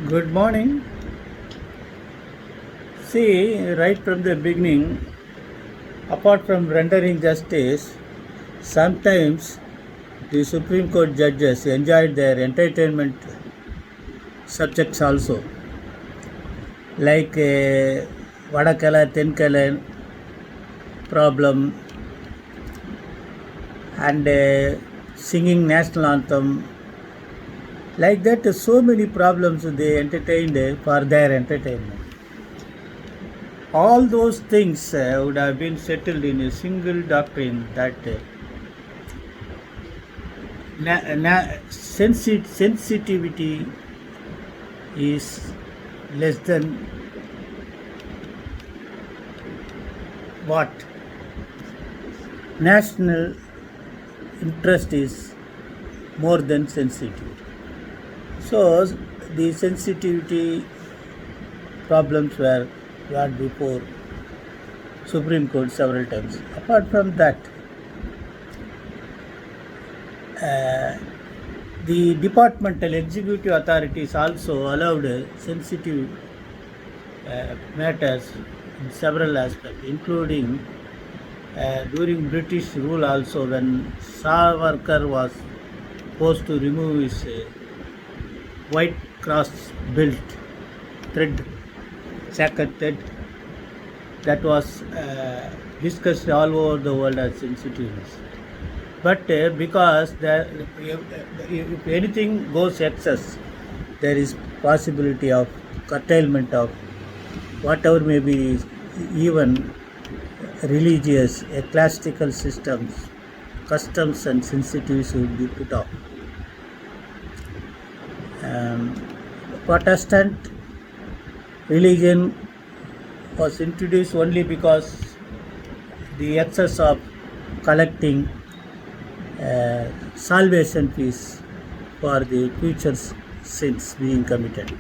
Good morning. See, right from the beginning, apart from rendering justice, sometimes the Supreme Court judges enjoyed their entertainment subjects also, like Vadakala, Tenkala problem and singing national anthem. Like that, so many problems they entertained for their entertainment. All those things would have been settled in a single doctrine that sensitivity is less than what national interest is more than sensitivity. So the sensitivity problems were brought before Supreme Court several times. Apart from that, the departmental executive authorities also allowed sensitive matters in several aspects, including during British rule also, when Savarkar was forced to remove his white cross built thread, sacred thread, that was discussed all over the world as sensitiveness. But because if anything goes excess, there is possibility of curtailment of whatever may be, even religious, ecclesiastical systems, customs and sensitivities will be put off. Protestant religion was introduced only because the excess of collecting salvation fees for the future sins being committed.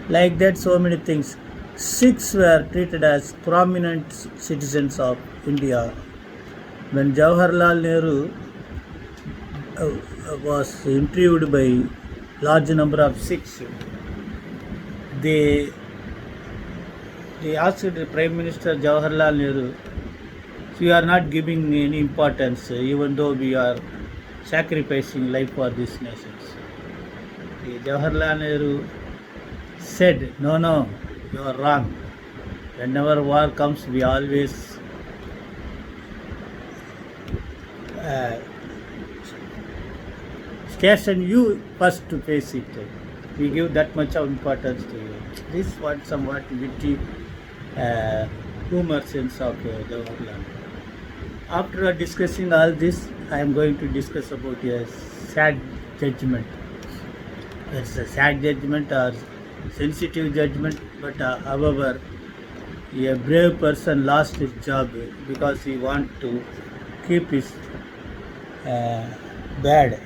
Like that, so many things. Sikhs were treated as prominent citizens of India. When Jawaharlal Nehru was interviewed by large number of Sikhs, they asked the Prime Minister Jawaharlal Nehru, "We are not giving any importance, even though we are sacrificing life for these nations." Jawaharlal Nehru said, No, you are wrong. Whenever war comes, we always station you first to face it. We give that much of importance to you. This was somewhat witty humor sense of Jawaharlal. After discussing all this, I am going to discuss about a sad judgment. It's a sad judgment or sensitive judgment, but however, a brave person lost his job because he wanted to keep his bad.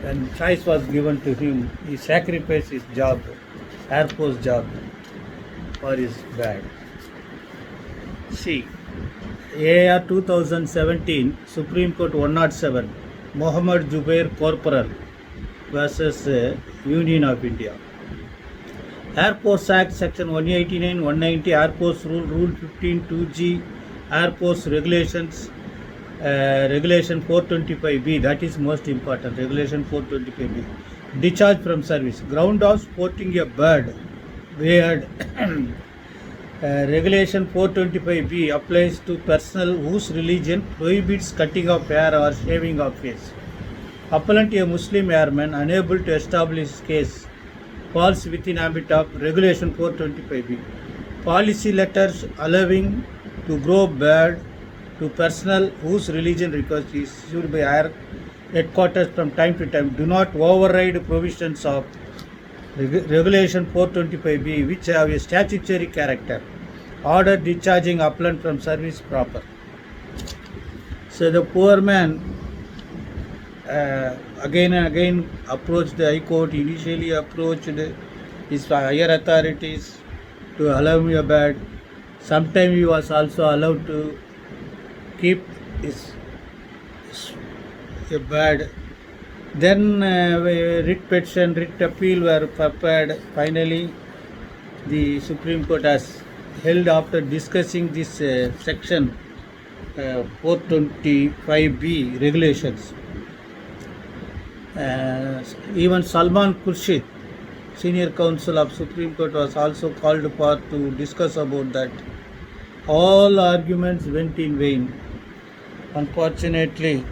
When choice was given to him, he sacrificed his job, Air Force job, for his bad. See, AR 2017, Supreme Court 107, Mohammed Zubair Corporal versus Union of India. Air Force Act Section 189, 190, Air Force Rule 15, 2G, Air Force Regulations, Regulation 425B, that is most important, Regulation 425B. Discharge from service. Ground of sporting a bird, Regulation 425B applies to personnel whose religion prohibits cutting of hair or shaving of face. Appellant, a Muslim airman unable to establish his case, falls within ambit of Regulation 425B. Policy letters allowing to grow beard to personnel whose religion requires is issued by Air Headquarters from time to time do not override provisions of Regulation 425B, which have a statutory character. Order discharging appellant from service proper. So the poor man again and again approached the High Court, initially approached his higher authorities to allow me a bed. Sometimes he was also allowed to keep his a bed Then writ petition, writ appeal were prepared. Finally, the Supreme Court has held after discussing this section 425B regulations. Even Salman Khurshid, senior counsel of Supreme Court, was also called for to discuss about that. All arguments went in vain. Unfortunately,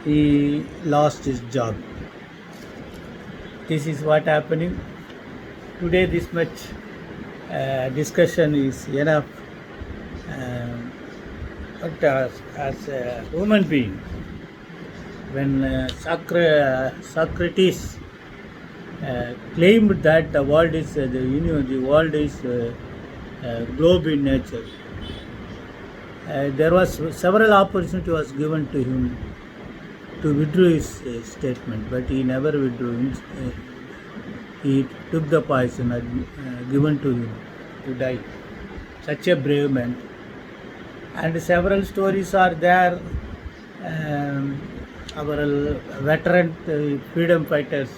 he lost his job. This is what happening today. This much discussion is enough. But as a human being, when Socrates claimed that the world is the world is globe in nature, there was several opportunity was given to him to withdraw his statement, but he never withdrew. He took the poison given to him to die. Such a brave man. And several stories are there. Our veteran freedom fighters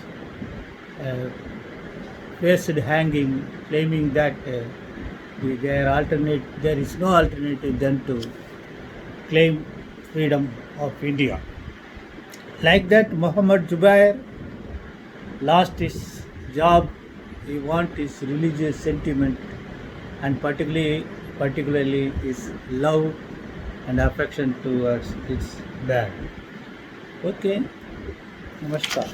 faced hanging, claiming that there is no alternative than to claim freedom of India. Like that, Muhammad Zubair lost his job. He want his religious sentiment, and particularly his love and affection towards its bad. Okay, namaskar.